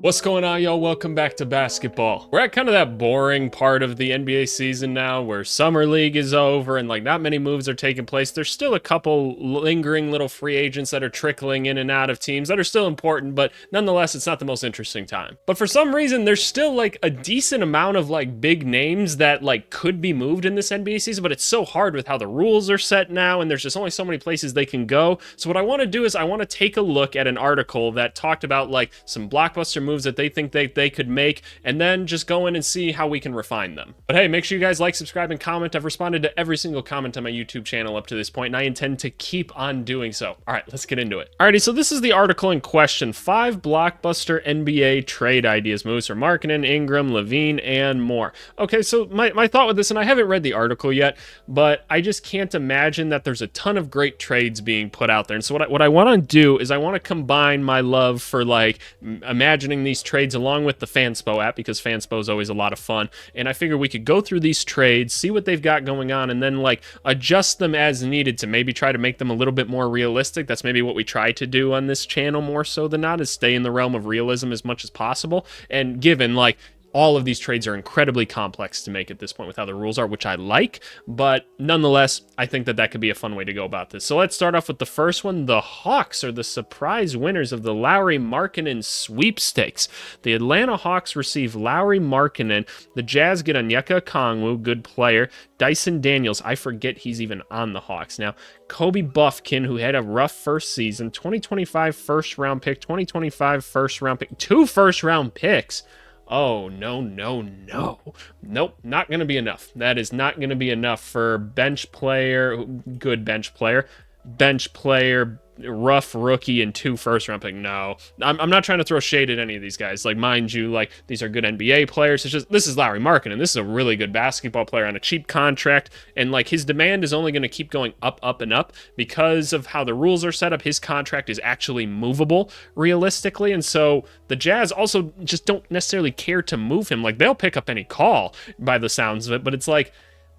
What's going on, y'all? Welcome back to basketball. We're at kind of that boring part of the NBA season now where summer league is over and like not many moves are taking place. There's still a couple lingering little free agents that are trickling in and out of teams that are still important, but nonetheless, it's not the most interesting time. But for some reason, there's still like a decent amount of like big names that like could be moved in this NBA season, but it's so hard with how the rules are set now and there's just only so many places they can go. So what I want to do is I want to take a look at an article that talked about like some blockbuster moves that they think they could make, and then just go in and see how we can refine them. But hey, make sure you guys like, subscribe, and comment. I've responded to every single comment on my YouTube channel up to this point, and I intend to keep on doing so. All right, let's get into it. Alrighty, so this is the article in question. 5 blockbuster NBA trade ideas, moves for Markkanen, Ingram, Levine, and more. Okay, so my thought with this, and I haven't read the article yet, but I just can't imagine that there's a ton of great trades being put out there. And so what I want to do is I want to combine my love for like imagining these trades along with the Fanspo app, because Fanspo is always a lot of fun, and I figure we could go through these trades, see what they've got going on, and then like adjust them as needed to maybe try to make them a little bit more realistic. That's maybe what we try to do on this channel more so than not, is stay in the realm of realism as much as possible. And given like all of these trades are incredibly complex to make at this point with how the rules are, which I like, but nonetheless, I think that could be a fun way to go about this. So let's start off with the first one. The Hawks are the surprise winners of the Lauri Markkanen sweepstakes. The Atlanta Hawks receive Lauri Markkanen. The Jazz get Onyeka Okongwu, good player. Dyson Daniels, I forget he's even on the Hawks now. Kobe Buffkin, who had a rough first season. 2025 first round pick, 2025 first round pick, 2 first round picks. Oh, no. Nope, not going to be enough. That is not going to be enough for bench player, good bench player, rough rookie, and 2 first-round pick. No, I'm not trying to throw shade at any of these guys. Like, mind you, like, these are good NBA players. It's just, this is Lauri Markkanen. This is a really good basketball player on a cheap contract, and, like, his demand is only going to keep going up, and up because of how the rules are set up. His contract is actually movable, realistically, and so the Jazz also just don't necessarily care to move him. Like, they'll pick up any call by the sounds of it, but it's like,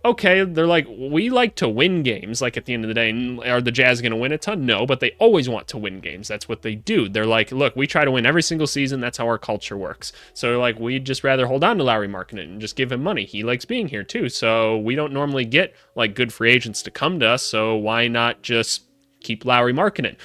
okay, they're like, we like to win games, like at the end of the day. And are the Jazz going to win a ton? No, but they always want to win games. That's what they do. They're like, look, we try to win every single season. That's how our culture works. So they're like, we'd just rather hold on to Lauri Markkanen and just give him money. He likes being here too. So we don't normally get like good free agents to come to us. So why not just keep Lauri Markkanen?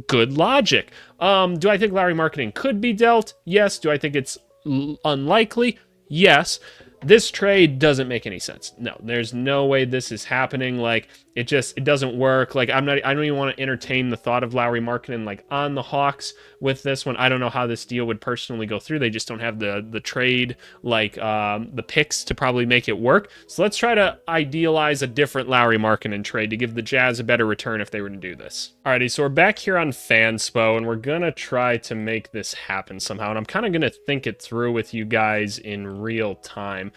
Good logic. Do I think Lauri Markkanen could be dealt? Yes. Do I think it's unlikely? Yes. This trade doesn't make any sense. No, there's no way this is happening. Like, it doesn't work. Like, I don't even want to entertain the thought of Lauri Markkanen like on the Hawks with this one. I don't know how this deal would personally go through. They just don't have the trade, like the picks to probably make it work. So let's try to idealize a different Lauri Markkanen trade to give the Jazz a better return if they were to do this. Alrighty, so we're back here on Fanspo, and we're gonna try to make this happen somehow. And I'm kind of gonna think it through with you guys in real time.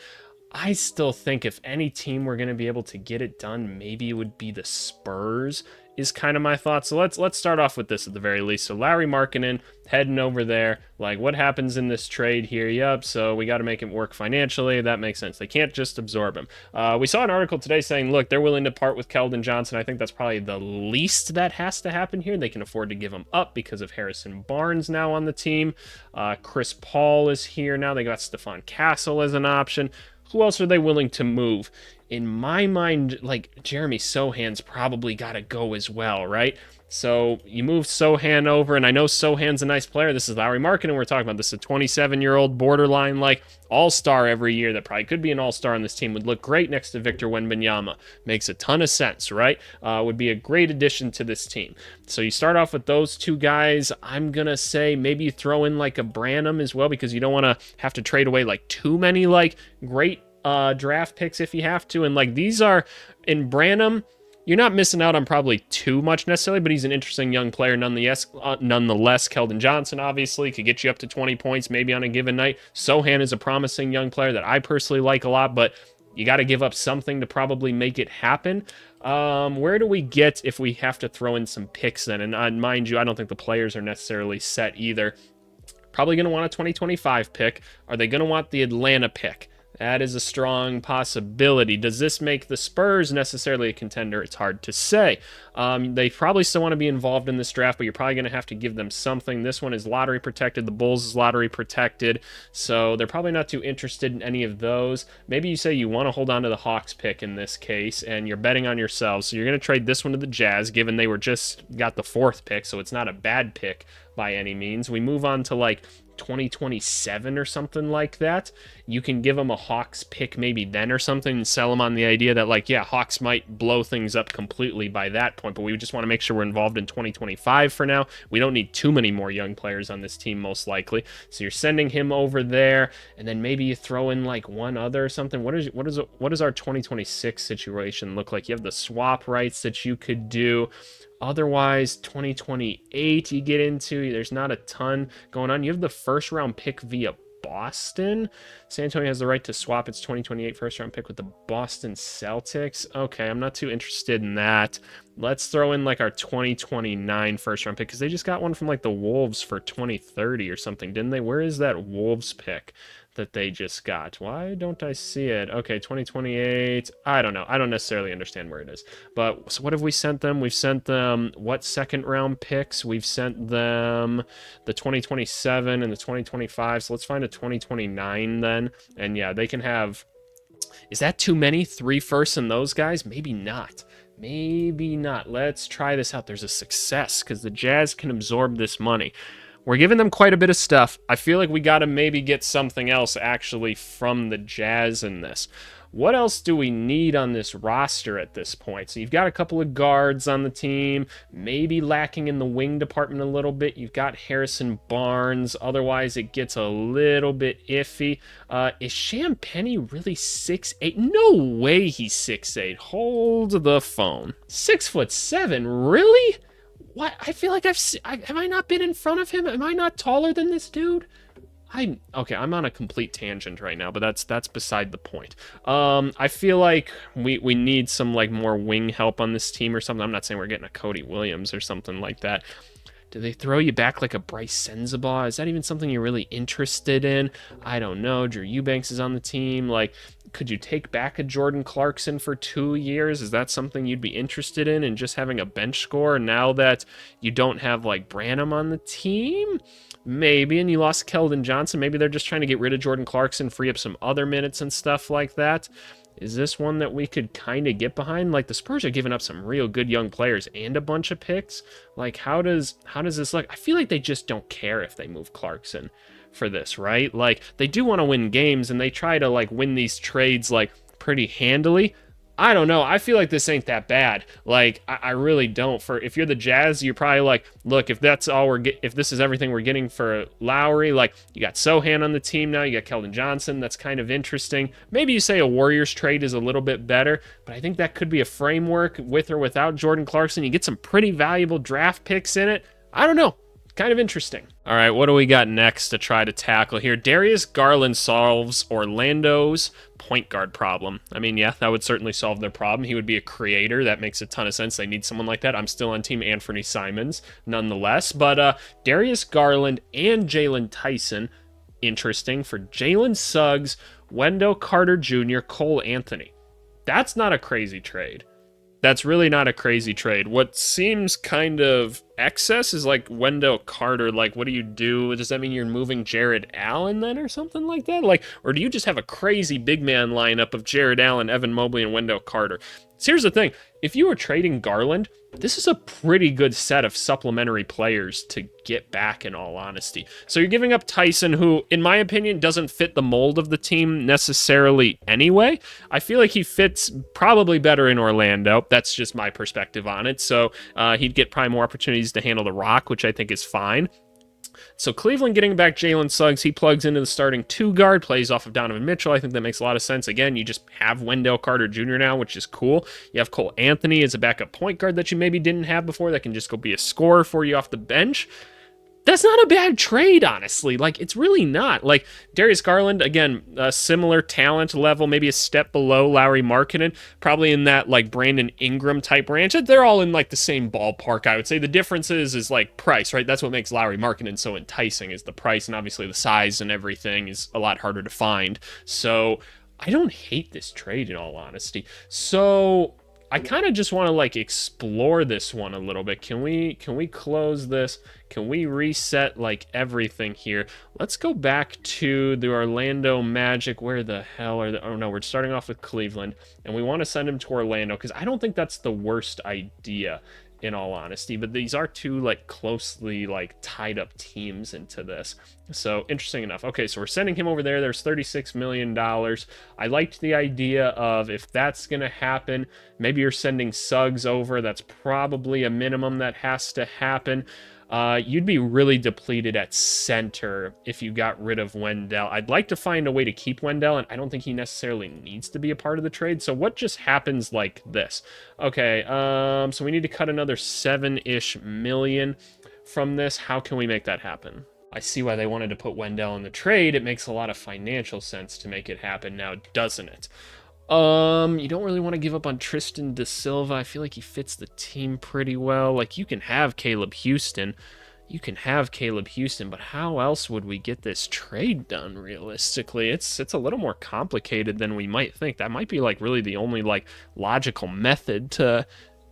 I still think if any team were going to be able to get it done, maybe it would be the Spurs, is kind of my thought. So let's start off with this at the very least. So Lauri Markkanen heading over there. Like, what happens in this trade here? Yep, so we got to make it work financially. That makes sense. They can't just absorb him. We saw an article today saying, look, they're willing to part with Keldon Johnson. I think that's probably the least that has to happen here. They can afford to give him up because of Harrison Barnes now on the team. Chris Paul is here now. They got Stephon Castle as an option. Who else are they willing to move? In my mind, like, Jeremy Sohan's probably got to go as well, right? So you move Sohan over, and I know Sohan's a nice player. This is Lauri Markkanen we're talking about. This is a 27-year-old borderline, like, all-star every year that probably could be an all-star on this team. Would look great next to Victor Wembanyama. Makes a ton of sense, right? Would be a great addition to this team. So you start off with those 2 guys. I'm going to say maybe you throw in, like, a Branham as well, because you don't want to have to trade away, like, too many, like, great draft picks if you have to. And, like, these are, in Branham, you're not missing out on probably too much necessarily, but he's an interesting young player nonetheless. Keldon Johnson, obviously, could get you up to 20 points maybe on a given night. Sohan is a promising young player that I personally like a lot, but you got to give up something to probably make it happen. Where do we get if we have to throw in some picks then? And mind you, I don't think the players are necessarily set either. Probably going to want a 2025 pick. Are they going to want the Atlanta pick? That is a strong possibility. Does this make the Spurs necessarily a contender? It's hard to say. They probably still want to be involved in this draft, but you're probably going to have to give them something. This one is lottery protected. The Bulls is lottery protected, so they're probably not too interested in any of those. Maybe you say you want to hold on to the Hawks pick in this case, and you're betting on yourselves. So you're going to trade this one to the Jazz, given they were just got the 4th pick, so it's not a bad pick by any means. We move on to like 2027 or something like that. You can give them a Hawks pick maybe then or something and sell them on the idea that, like, yeah, Hawks might blow things up completely by that point, but we just want to make sure we're involved in 2025 for now. We don't need too many more young players on this team, most likely. So you're sending him over there, and then maybe you throw in like one other or something. What does our 2026 situation look like? You have the swap rights that you could do. Otherwise, 2028 you get into, there's not a ton going on. You have the 1st round pick via Boston. San Antonio has the right to swap its 2028 1st round pick with the Boston Celtics. Okay, I'm not too interested in that. Let's throw in like our 2029 1st round pick, because they just got one from like the Wolves for 2030 or something, didn't they? Where is that Wolves pick that they just got? Why don't I see it? Okay, 2028. I don't know. I don't necessarily understand where it is. But so what have we sent them? We've sent them what 2nd round picks? We've sent them the 2027 and the 2025. So let's find a 2029 then. And yeah, they can have... Is that too many? 3 firsts and those guys? Maybe not. Maybe not. Let's try this out. There's a success because the Jazz can absorb this money. We're giving them quite a bit of stuff. I feel like we got to maybe get something else actually from the Jazz in this. What else do we need on this roster at this point? So you've got a couple of guards on the team, maybe lacking in the wing department a little bit. You've got Harrison Barnes. Otherwise, it gets a little bit iffy. Is Champagnie really 6'8"? No way he's 6'8". Hold the phone. 6'7"? Really? What? I feel like have I not been in front of him? Am I not taller than this dude? Okay, I'm on a complete tangent right now, but that's beside the point. I feel like we need some like more wing help on this team or something. I'm not saying we're getting a Cody Williams or something like that. Do they throw you back like a Bryce Sensabaugh? Is that even something you're really interested in? I don't know. Drew Eubanks is on the team. Like, could you take back a Jordan Clarkson for 2 years? Is that something you'd be interested in, and just having a bench score now that you don't have like Branham on the team? Maybe, and you lost Keldon Johnson. Maybe they're just trying to get rid of Jordan Clarkson, free up some other minutes and stuff like that. Is this one that we could kind of get behind? Like, the Spurs are giving up some real good young players and a bunch of picks. Like, how does this look? I feel like they just don't care if they move Clarkson for this, right? Like, they do want to win games, and they try to like win these trades like pretty handily. I don't know. I feel like this ain't that bad. Like, I really don't. For if you're the Jazz, you're probably like, look, if that's all if this is everything we're getting for Lowry, like, you got Sohan on the team now, you got Keldon Johnson. That's kind of interesting. Maybe you say a Warriors trade is a little bit better, but I think that could be a framework with or without Jordan Clarkson. You get some pretty valuable draft picks in it. I don't know. Kind of interesting. All right, what do we got next to try to tackle here? Darius Garland solves Orlando's point guard problem. I mean, yeah, that would certainly solve their problem. He would be a creator. That makes a ton of sense. They need someone like that. I'm still on team Anthony Simons, nonetheless. But Darius Garland and Jalen Tyson, interesting. For Jalen Suggs, Wendell Carter Jr., Cole Anthony. That's not a crazy trade. That's really not a crazy trade. What seems kind of excess is like Wendell Carter. Like, what do you do? Does that mean you're moving Jared Allen then or something like that? Like, or do you just have a crazy big man lineup of Jared Allen, Evan Mobley, and Wendell Carter? So here's the thing. If you were trading Garland, this is a pretty good set of supplementary players to get back, in all honesty. So you're giving up Tyson, who, in my opinion, doesn't fit the mold of the team necessarily anyway. I feel like he fits probably better in Orlando. That's just my perspective on it. So he'd get probably more opportunities to handle the rock, which I think is fine. So Cleveland getting back Jalen Suggs, he plugs into the starting 2 guard, plays off of Donovan Mitchell. I think that makes a lot of sense. Again, you just have Wendell Carter Jr. now, which is cool. You have Cole Anthony as a backup point guard that you maybe didn't have before that can just go be a scorer for you off the bench. That's not a bad trade, honestly. Like, it's really not. Like, Darius Garland, again, a similar talent level, maybe a step below Lauri Markkanen, probably in that, like, Brandon Ingram type range. They're all in, like, the same ballpark, I would say. The difference is like, price, right? That's what makes Lauri Markkanen so enticing, is the price, and obviously the size and everything is a lot harder to find. So I don't hate this trade in all honesty. So I kind of just want to like explore this one a little bit. Can we close this? Can we reset like everything here? Let's go back to the Orlando Magic. Where the hell are the... Oh no, we're starting off with Cleveland, and we want to send him to Orlando because I don't think that's the worst idea in all honesty, but these are two like closely like tied up teams into this. So interesting enough. Okay, so we're sending him over there. There's $36 million. I liked the idea of if that's going to happen, maybe you're sending Suggs over. That's probably a minimum that has to happen. You'd be really depleted at center if you got rid of Wendell. I'd like to find a way to keep Wendell, and I don't think he necessarily needs to be a part of the trade. So what just happens like this? Okay, so we need to cut another 7-ish million from this. How can we make that happen? I see why they wanted to put Wendell in the trade. It makes a lot of financial sense to make it happen now, doesn't it? You don't really want to give up on Tristan Da Silva. I feel like he fits the team pretty well. Like, you can have Caleb Houston. But how else would we get this trade done realistically? It's a little more complicated than we might think. That might be like really the only like logical method to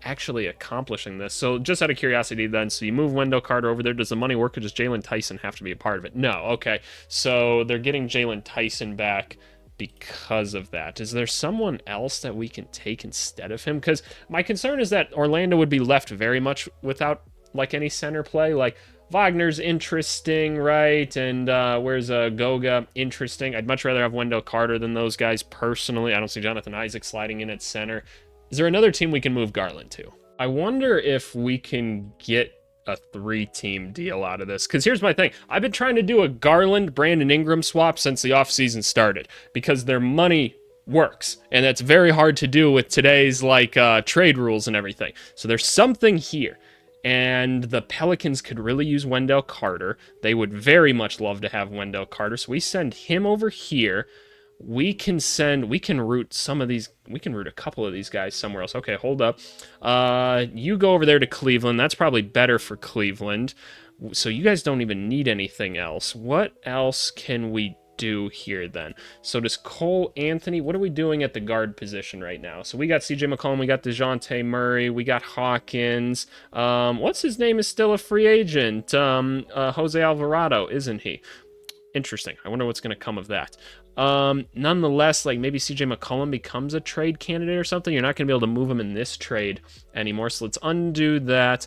actually accomplishing this. So just out of curiosity then, so you move Wendell Carter over there. Does the money work, or does Jalen Tyson have to be a part of it? No. Okay. So they're getting Jalen Tyson back because of that. Is there someone else that we can take instead of him? Because my concern is that Orlando would be left very much without like any center play. Like Wagner's interesting, right? And where's Goga? Interesting. I'd much rather have Wendell Carter than those guys personally. I don't see Jonathan Isaac sliding in at center. Is there another team we can move Garland to? I wonder if we can get a 3-team deal out of this, because here's my thing. I've been trying to do a Garland Brandon Ingram swap since the offseason started because their money works, and that's very hard to do with today's like trade rules and everything. So there's something here, and the Pelicans could really use Wendell Carter. They would very much love to have Wendell Carter, so we send him over here. We can route a couple of these guys somewhere else. Okay, hold up. You go over there to Cleveland. That's probably better for Cleveland. So you guys don't even need anything else. What else can we do here then? So does Cole Anthony, what are we doing at the guard position right now? So we got CJ McCollum, we got DeJounte Murray, we got Hawkins. What's his name is still a free agent? Jose Alvarado, isn't he? Interesting. I wonder what's going to come of that. Nonetheless, like maybe CJ McCollum becomes a trade candidate or something. You're not going to be able to move him in this trade anymore. So let's undo that.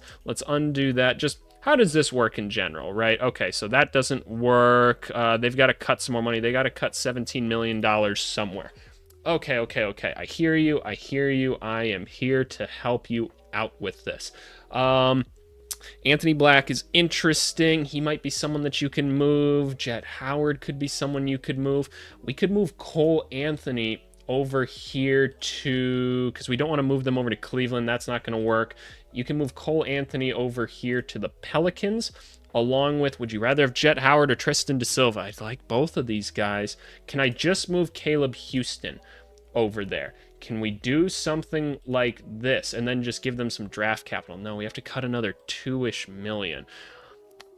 Just how does this work in general, right? Okay, so that doesn't work. They've got to cut some more money. They got to cut $17 million somewhere. Okay. I hear you. I am here to help you out with this. Anthony Black is interesting. He might be someone that you can move. Jet Howard could be someone you could move. We could move Cole Anthony over here to... because we don't want to move them over to Cleveland. That's not going to work. You can move Cole Anthony over here to the Pelicans, along with... would you rather have Jet Howard or Tristan Da Silva? I like both of these guys. Can I just move Caleb Houston over there? Can we do something like this and then just give them some draft capital? No, we have to cut another 2-ish million.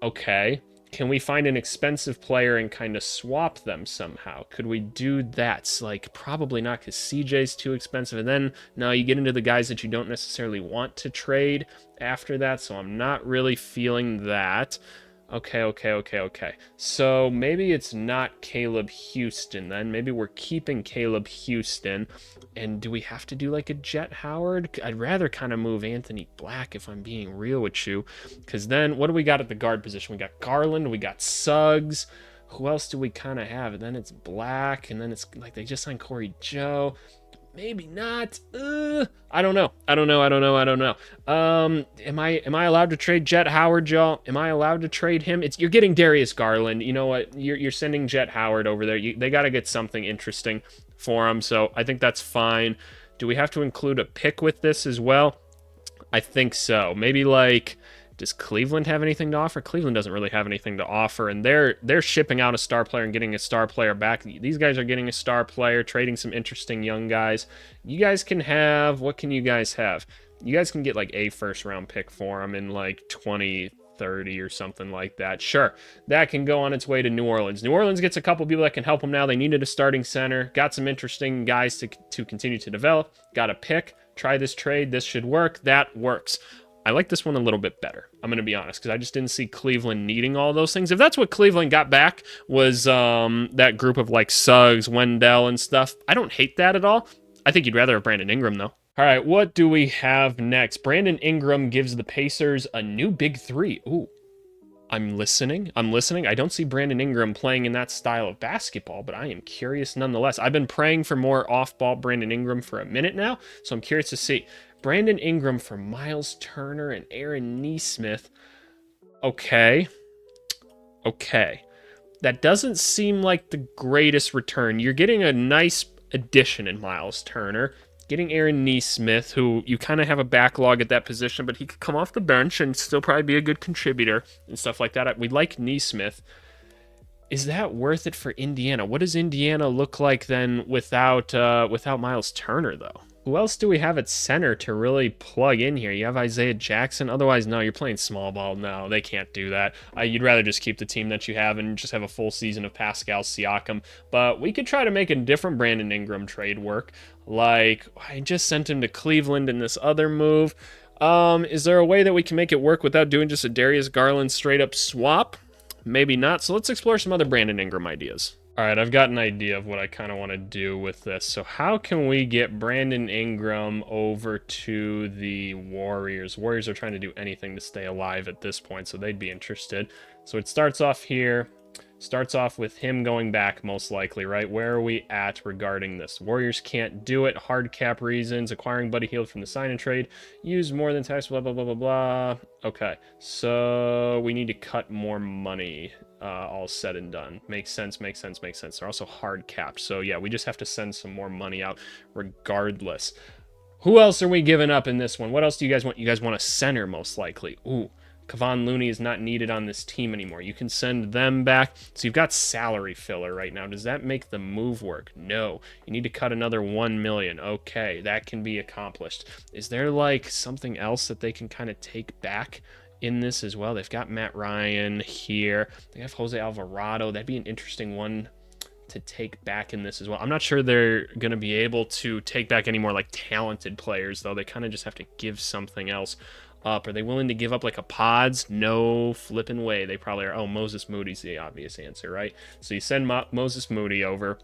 Okay. Can we find an expensive player and kind of swap them somehow? Could we do that? Like, probably not, because CJ's too expensive. And then, now you get into the guys that you don't necessarily want to trade after that, so I'm not really feeling that. Okay. So maybe it's not Caleb Houston then. Maybe we're keeping Caleb Houston. And do we have to do like a Jet Howard? I'd rather kind of move Anthony Black if I'm being real with you. Because then what do we got at the guard position? We got Garland, we got Suggs. Who else do we kind of have? And then it's Black, and then it's like they just signed Corey Joe. Maybe not. I don't know. Am I allowed to trade Jet Howard, y'all? Am I allowed to trade him? You're getting Darius Garland. You know what? You're sending Jet Howard over there. They got to get something interesting for him, so I think that's fine. Do we have to include a pick with this as well? I think so. Maybe like... does Cleveland have anything to offer? Cleveland doesn't really have anything to offer, and they're shipping out a star player and getting a star player back. These guys are getting a star player, trading some interesting young guys. You guys can have... what can you guys have? You guys can get like a first-round pick for them in like 20 30 or something like that. Sure, that can go on its way to New Orleans. New Orleans gets a couple people that can help them now. They needed a starting center. Got some interesting guys to continue to develop. Got a pick. Try this trade. This should work. That works. I like this one a little bit better. I'm going to be honest, because I just didn't see Cleveland needing all those things. If that's what Cleveland got back was that group of like Suggs, Wendell, and stuff, I don't hate that at all. I think you'd rather have Brandon Ingram, though. All right, what do we have next? Brandon Ingram gives the Pacers a new big three. Ooh, I'm listening. I don't see Brandon Ingram playing in that style of basketball, but I am curious nonetheless. I've been praying for more off-ball Brandon Ingram for a minute now, so I'm curious to see. Brandon Ingram for Miles Turner and Aaron Nesmith. Okay. That doesn't seem like the greatest return. You're getting a nice addition in Miles Turner. Getting Aaron Nesmith, who you kind of have a backlog at that position, but he could come off the bench and still probably be a good contributor and stuff like that. We like Nesmith. Is that worth it for Indiana? What does Indiana look like then without Miles Turner, though? Who else do we have at center to really plug in here? You have Isaiah Jackson. Otherwise, no, you're playing small ball. No, they can't do that. You'd rather just keep the team that you have and just have a full season of Pascal Siakam. But we could try to make a different Brandon Ingram trade work. Like, I just sent him to Cleveland in this other move. Is there a way that we can make it work without doing just a Darius Garland straight-up swap? Maybe not. So let's explore some other Brandon Ingram ideas. All right, I've got an idea of what I kind of want to do with this. So how can we get Brandon Ingram over to the Warriors? Warriors are trying to do anything to stay alive at this point, so they'd be interested. So it starts off here. Starts off with him going back, most likely, right? Where are we at regarding this? Warriors can't do it. Hard cap reasons. Acquiring Buddy Hield from the sign and trade. Use more than tax, blah, blah, blah, blah, blah. Okay, so we need to cut more money, all said and done. Makes sense. They're also hard capped. So, yeah, we just have to send some more money out regardless. Who else are we giving up in this one? What else do you guys want? You guys want a center, most likely. Ooh. Kevon Looney is not needed on this team anymore. You can send them back. So you've got salary filler right now. Does that make the move work? No. You need to cut another $1 million. Okay, that can be accomplished. Is there like something else that they can kind of take back in this as well? They've got Matt Ryan here. They have Jose Alvarado. That'd be an interesting one to take back in this as well. I'm not sure they're going to be able to take back any more like talented players, though. They kind of just have to give something else up. Are they willing to give up like a Pods? No flipping way. They probably are. Oh, Moses Moody's the obvious answer, right? So you send Moses Moody over,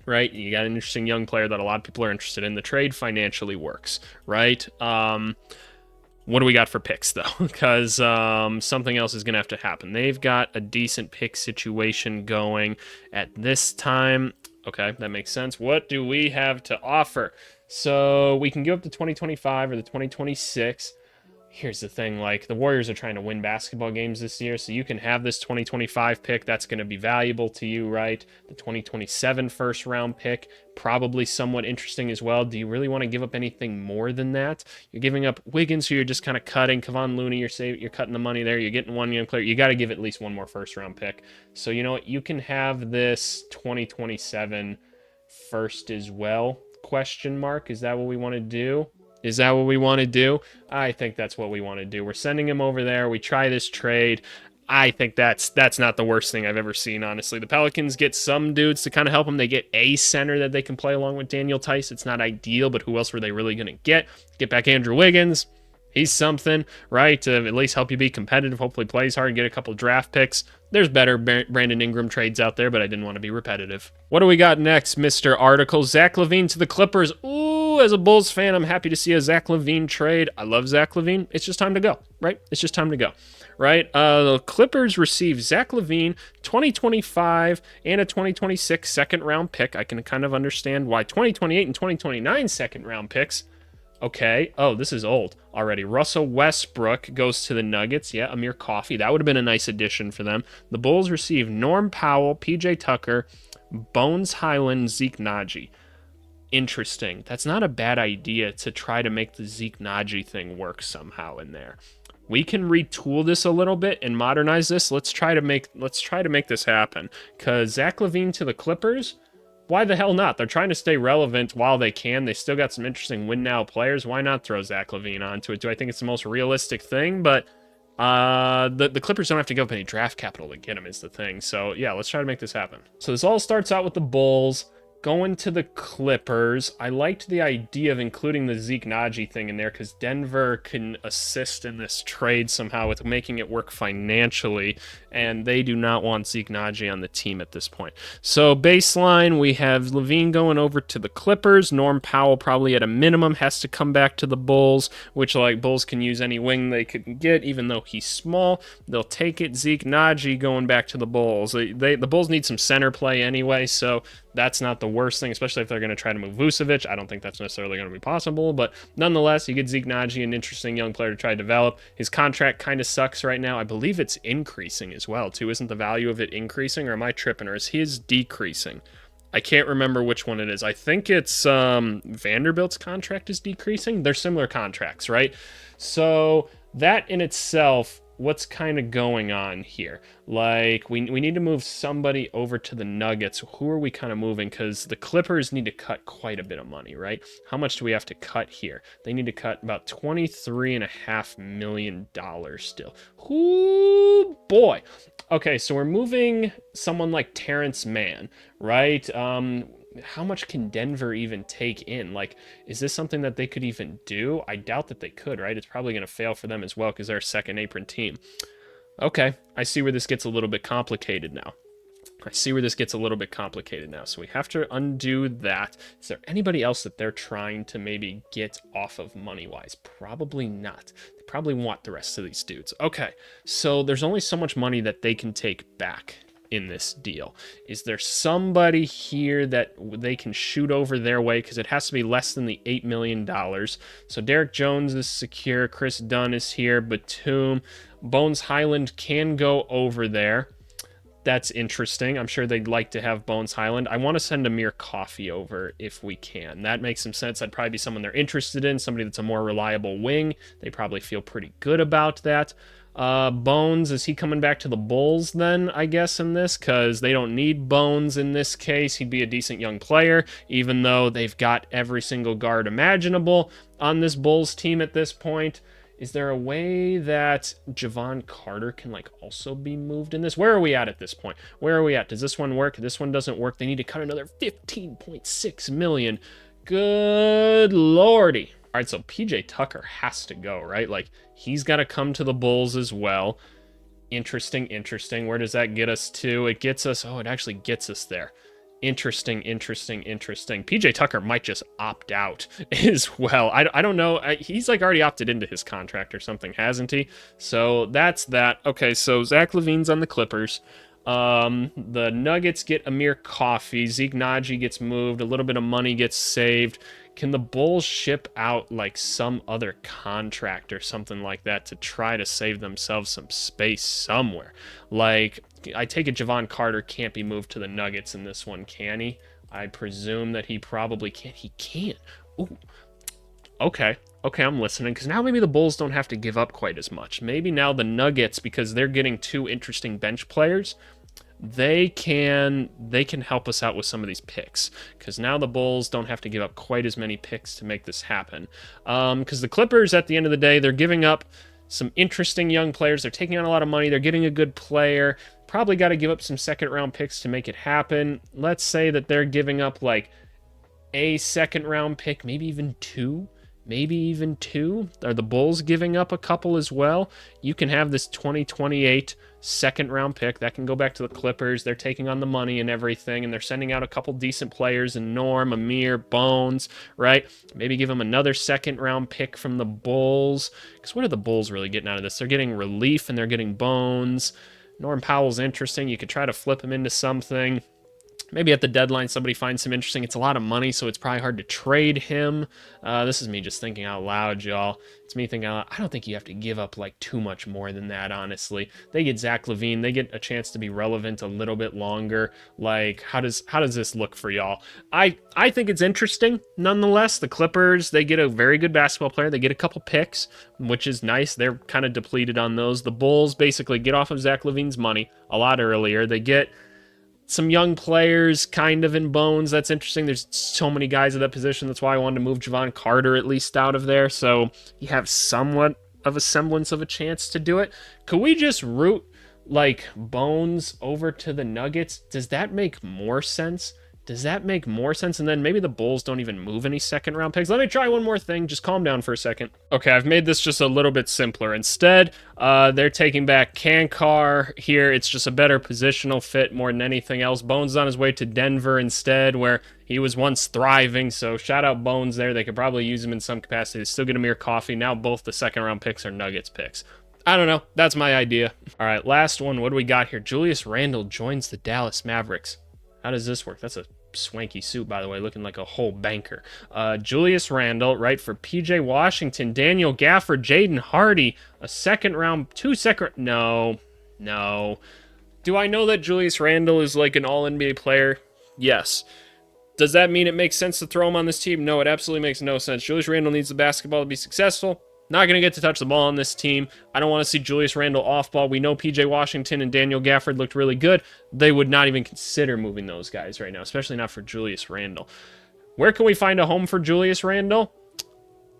right? You got an interesting young player that a lot of people are interested in. The trade financially works, right? What do we got for picks, though? Because something else is going to have to happen. They've got a decent pick situation going at this time. Okay, that makes sense. What do we have to offer? So we can give up the 2025 or the 2026. Here's the thing, like, the Warriors are trying to win basketball games this year, so you can have this 2025 pick. That's going to be valuable to you, right? The 2027 first-round pick, probably somewhat interesting as well. Do you really want to give up anything more than that? You're giving up Wiggins, who you're just kind of cutting. Kevon Looney, you're cutting the money there. You're getting one young player. You got to give at least one more first-round pick. So, you know what? You can have this 2027 first as well, question mark. Is that what we want to do? Is that what we want to do? I think that's what we want to do. We're sending him over there. We try this trade. I think that's not the worst thing I've ever seen, honestly. The Pelicans get some dudes to kind of help them. They get a center that they can play along with Daniel Tice. It's not ideal, but who else were they really going to get? Get back Andrew Wiggins. He's something, right? To at least help you be competitive, hopefully plays hard, get a couple draft picks. There's better Brandon Ingram trades out there, but I didn't want to be repetitive. What do we got next, Mr. Article? Zach LaVine to the Clippers. Ooh, as a Bulls fan, I'm happy to see a Zach LaVine trade. I love Zach LaVine. It's just time to go, right? It's just time to go, right? The Clippers receive Zach LaVine, 2025 and a 2026 second-round pick. I can kind of understand why 2028 and 2029 second-round picks. Okay. Oh, this is old already. Russell Westbrook goes to the Nuggets. Yeah, Amir Coffey. That would have been a nice addition for them. The Bulls receive Norm Powell, PJ Tucker, Bones Highland, Zeke Naji. Interesting. That's not a bad idea to try to make the Zeke Naji thing work somehow in there. We can retool this a little bit and modernize this. Let's try to make this happen. Because Zach LaVine to the Clippers, why the hell not? They're trying to stay relevant while they can. They still got some interesting win-now players. Why not throw Zach LaVine onto it? Do I think it's the most realistic thing? But The Clippers don't have to give up any draft capital to get him is the thing. So yeah, let's try to make this happen. So this all starts out with the Bulls going to the Clippers. I liked the idea of including the Zeke Naji thing in there because Denver can assist in this trade somehow with making it work financially, and they do not want Zeke Naji on the team at this point. So baseline, we have Levine going over to the Clippers. Norm Powell probably at a minimum has to come back to the Bulls, which like Bulls can use any wing they could get, even though he's small. They'll take it. Zeke Naji going back to the Bulls. The Bulls need some center play anyway, so that's not the worst thing, especially if they're going to try to move Vucevic. I don't think that's necessarily going to be possible, but nonetheless, you get Zeke Naji, an interesting young player to try to develop. His contract kind of sucks right now. I believe it's increasing as well, too. Isn't the value of it increasing, or am I tripping, or is his decreasing? I can't remember which one it is. I think it's Vanderbilt's contract is decreasing. They're similar contracts, right? So that in itself, what's kind of going on here? Like, we need to move somebody over to the Nuggets. Who are we kind of moving? Because the Clippers need to cut quite a bit of money, right? How much do we have to cut here? They need to cut about $23.5 million still. Ooh, boy. Okay, so we're moving someone like Terrence Mann, right? How much can Denver even take in? Like, is this something that they could even do? I doubt that they could, right? It's probably going to fail for them as well because they're a second apron team. Okay, I see where this gets a little bit complicated now. So we have to undo that. Is there anybody else that they're trying to maybe get off of money-wise? Probably not. They probably want the rest of these dudes. Okay, so there's only so much money that they can take back in this deal. Is there somebody here that they can shoot over their way? Because it has to be less than the $8 million. So Derek Jones is secure. Chris Dunn is here. Batum. Bones Highland can go over there. That's interesting. I'm sure they'd like to have Bones Highland. I want to send Amir Coffey over if we can. That makes some sense. That'd probably be someone they're interested in, somebody that's a more reliable wing. They probably feel pretty good about that. Bones, is he coming back to the Bulls then, I guess, in this? Because they don't need Bones in this case. He'd be a decent young player, even though they've got every single guard imaginable on this Bulls team at this point. Is there a way that Javon Carter can, like, also be moved in this? Where are we at this point? Where are we at? Does this one work? This one doesn't work. They need to cut another $15.6 million. Good lordy. All right, so PJ Tucker has to go, right? Like, he's got to come to the Bulls as well. Interesting. Where does that get us to? It gets us, it actually gets us there. Interesting. PJ Tucker might just opt out as well. I don't know. He's like already opted into his contract or something, hasn't he? So that's that. Okay, so Zach LaVine's on the Clippers. The Nuggets get Amir Coffey. Zeke Naji gets moved. A little bit of money gets saved. Can the Bulls ship out like some other contract or something like that to try to save themselves some space somewhere? Like, I take it Javon Carter can't be moved to the Nuggets in this one, can he? I presume that he probably can't. He can't. Ooh. Okay, I'm listening, because now maybe the Bulls don't have to give up quite as much. Maybe now the Nuggets, because they're getting two interesting bench players, they can help us out with some of these picks, because now the Bulls don't have to give up quite as many picks to make this happen. Because the Clippers, at the end of the day, they're giving up some interesting young players. They're taking on a lot of money. They're getting a good player. Probably got to give up some second-round picks to make it happen. Let's say that they're giving up like a second-round pick, maybe even two. Are the Bulls giving up a couple as well? You can have this 2028 second-round pick. That can go back to the Clippers. They're taking on the money and everything, and they're sending out a couple decent players in Norm, Amir, Bones, right? Maybe give them another second-round pick from the Bulls. Because what are the Bulls really getting out of this? They're getting relief, and they're getting Bones. Norm Powell's interesting. You could try to flip him into something. Maybe at the deadline, somebody finds him interesting. It's a lot of money, so it's probably hard to trade him. This is me just thinking out loud, y'all. It's me thinking out loud. I don't think you have to give up, like, too much more than that, honestly. They get Zach LaVine. They get a chance to be relevant a little bit longer. Like, how does this look for y'all? I think it's interesting, nonetheless. The Clippers, they get a very good basketball player. They get a couple picks, which is nice. They're kind of depleted on those. The Bulls basically get off of Zach LaVine's money a lot earlier. They get some young players kind of in Bones. That's interesting. There's so many guys at that position. That's why I wanted to move Javon Carter at least out of there. So you have somewhat of a semblance of a chance to do it. Could we just root like Bones over to the Nuggets? Does that make more sense? Does that make more sense? And then maybe the Bulls don't even move any second round picks. Let me try one more thing. Just calm down for a second. Okay, I've made this just a little bit simpler. Instead, they're taking back Kankar here. It's just a better positional fit more than anything else. Bones is on his way to Denver instead, where he was once thriving. So shout out Bones there. They could probably use him in some capacity. They still get Amir Coffey. Now both the second round picks are Nuggets picks. I don't know. That's my idea. All right, last one. What do we got here? Julius Randle joins the Dallas Mavericks. How does this work? That's a swanky suit, by the way, looking like a whole banker. Julius Randle, right, for PJ Washington, Daniel Gafford, Jaden Hardy, a second round, no. Do I know that Julius Randle is like an all-NBA player? Yes. Does that mean it makes sense to throw him on this team? No, it absolutely makes no sense. Julius Randle needs the basketball to be successful. Not going to get to touch the ball on this team. I don't want to see Julius Randle off ball. We know PJ Washington and Daniel Gafford looked really good. They would not even consider moving those guys right now, especially not for Julius Randle. Where can we find a home for Julius Randle?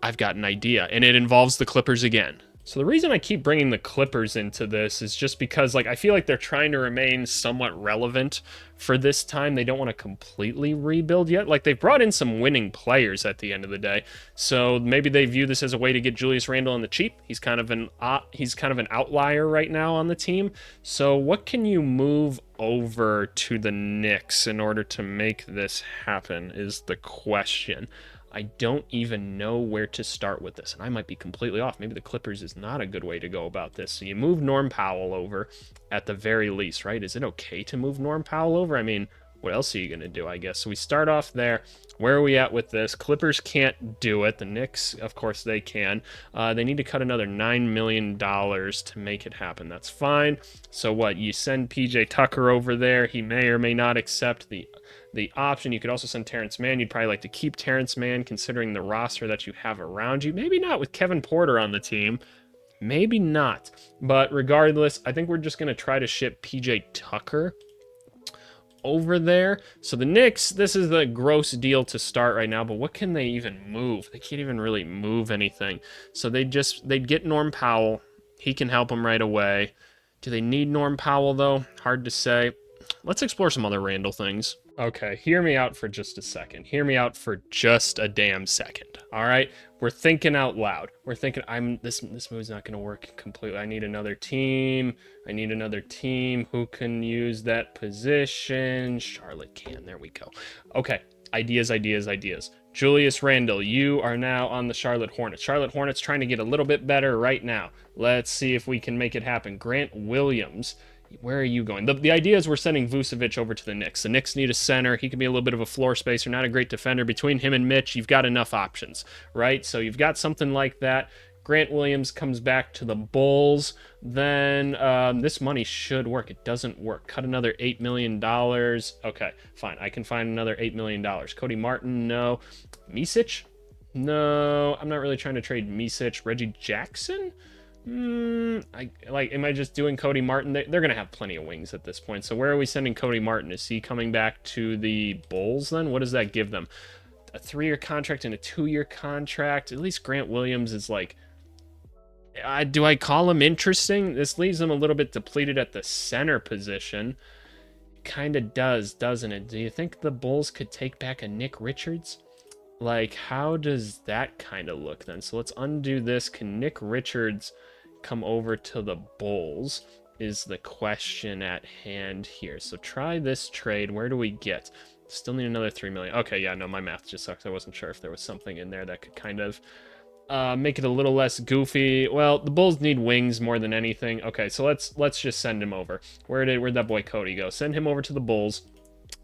I've got an idea, and it involves the Clippers again. So the reason I keep bringing the Clippers into this is just because, like, I feel like they're trying to remain somewhat relevant for this time. They don't want to completely rebuild yet. Like, they've brought in some winning players at the end of the day. So maybe they view this as a way to get Julius Randle on the cheap. He's kind of an outlier right now on the team. So what can you move over to the Knicks in order to make this happen is the question. I don't even know where to start with this, and I might be completely off. Maybe the Clippers is not a good way to go about this. So you move Norm Powell over at the very least, right? Is it okay to move Norm Powell over? I mean, what else are you going to do, I guess? So we start off there. Where are we at with this? Clippers can't do it. The Knicks, of course, they can. They need to cut another $9 million to make it happen. That's fine. So what? You send PJ Tucker over there. He may or may not accept the option. You could also send Terrence Mann. You'd probably like to keep Terrence Mann considering the roster that you have around you. Maybe not with Kevin Porter on the team. Maybe not. But regardless, I think we're just going to try to ship PJ Tucker over there. So the Knicks, this is the gross deal to start right now, but what can they even move? They can't even really move anything. So they'd get Norm Powell. He can help them right away. Do they need Norm Powell, though? Hard to say. Let's explore some other Randle things. Okay, hear me out for just a second. Hear me out for just a damn second. All right? We're thinking out loud. We're thinking, this move's not going to work completely. I need another team. Who can use that position? Charlotte can. There we go. Okay, ideas. Julius Randle, you are now on the Charlotte Hornets. Charlotte Hornets trying to get a little bit better right now. Let's see if we can make it happen. Grant Williams, where are you going? The idea is we're sending Vucevic over to the Knicks. The Knicks need a center. He can be a little bit of a floor spacer, not a great defender. Between him and Mitch, you've got enough options, right? So you've got something like that. Grant Williams comes back to the Bulls. Then this money should work. It doesn't work. Cut another $8 million. Okay, fine. I can find another $8 million. Cody Martin, no. Micic? No, I'm not really trying to trade Micic. Reggie Jackson? Am I just doing Cody Martin? They're going to have plenty of wings at this point. So where are we sending Cody Martin? Is he coming back to the Bulls then? What does that give them? A 3-year contract and a 2-year contract? At least Grant Williams is like... do I call him interesting? This leaves him a little bit depleted at the center position. Kind of does, doesn't it? Do you think the Bulls could take back a Nick Richards? Like, how does that kind of look then? So let's undo this. Can Nick Richards come over to the Bulls is the question at hand here. So try this trade. Where do we get? Still need another $3 million. Okay, yeah, no, my math just sucks. I wasn't sure if there was something in there that could kind of make it a little less goofy. Well, the Bulls need wings more than anything. Okay, so let's just send him over. Where'd that boy Cody go? Send him over to the Bulls.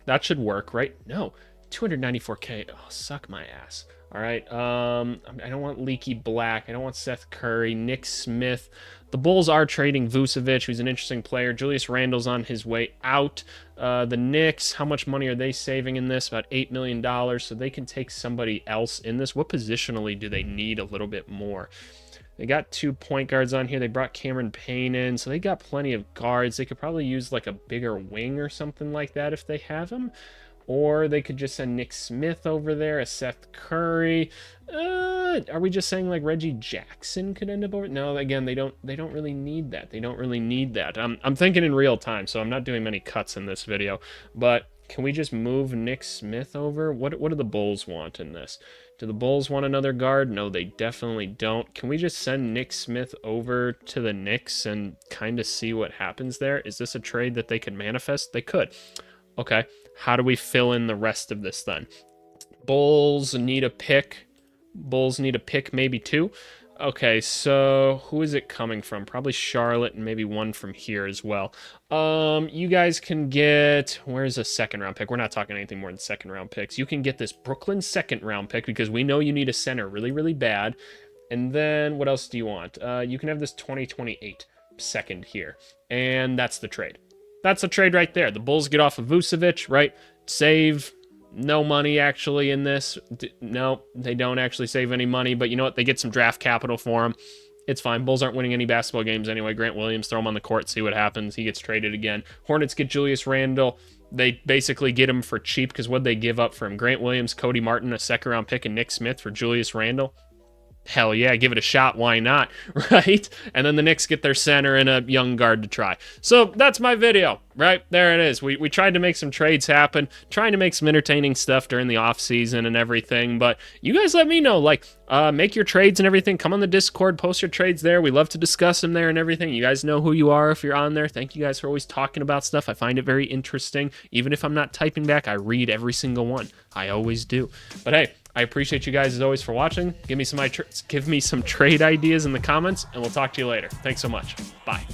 That should work, right? No. 294K. Oh, suck my ass. All right. I don't want Leaky Black. I don't want Seth Curry, Nick Smith. The Bulls are trading Vucevic, who's an interesting player. Julius Randle's on his way out. The Knicks, how much money are they saving in this? About $8 million. So they can take somebody else in this. What positionally do they need a little bit more? They got 2 point guards on here. They brought Cameron Payne in, so they got plenty of guards. They could probably use like a bigger wing or something like that if they have him. Or they could just send Nick Smith over there, a Seth Curry. Are we just saying like Reggie Jackson could end up over? No, again, they don't really need that. They don't really need that. I'm thinking in real time, so I'm not doing many cuts in this video. But can we just move Nick Smith over? What do the Bulls want in this? Do the Bulls want another guard? No, they definitely don't. Can we just send Nick Smith over to the Knicks and kind of see what happens there? Is this a trade that they could manifest? They could. Okay, how do we fill in the rest of this then? Bulls need a pick. Bulls need a pick, maybe 2. Okay, so who is it coming from? Probably Charlotte and maybe one from here as well. You guys can get... Where's a second-round pick? We're not talking anything more than second-round picks. You can get this Brooklyn second-round pick because we know you need a center really, really bad. And then what else do you want? You can have this 2028 second here. And that's the trade. That's a trade right there. The Bulls get off of Vucevic, right? Save no money actually in this. No, they don't actually save any money, but you know what? They get some draft capital for him. It's fine. Bulls aren't winning any basketball games anyway. Grant Williams, throw him on the court, see what happens. He gets traded again. Hornets get Julius Randle. They basically get him for cheap because what'd they give up for him? Grant Williams, Cody Martin, a second-round pick, and Nick Smith for Julius Randle. Hell yeah, give it a shot, why not, right? And then the Knicks get their center and a young guard to try. So that's my video, right? There it is. We tried to make some trades happen, trying to make some entertaining stuff during the offseason and everything, but you guys let me know, like, make your trades and everything. Come on the Discord, post your trades there. We love to discuss them there and everything. You guys know who you are if you're on there. Thank you guys for always talking about stuff. I find it very interesting. Even if I'm not typing back, I read every single one. I always do. But hey, I appreciate you guys as always for watching. Give me some trade ideas in the comments, and we'll talk to you later. Thanks so much. Bye.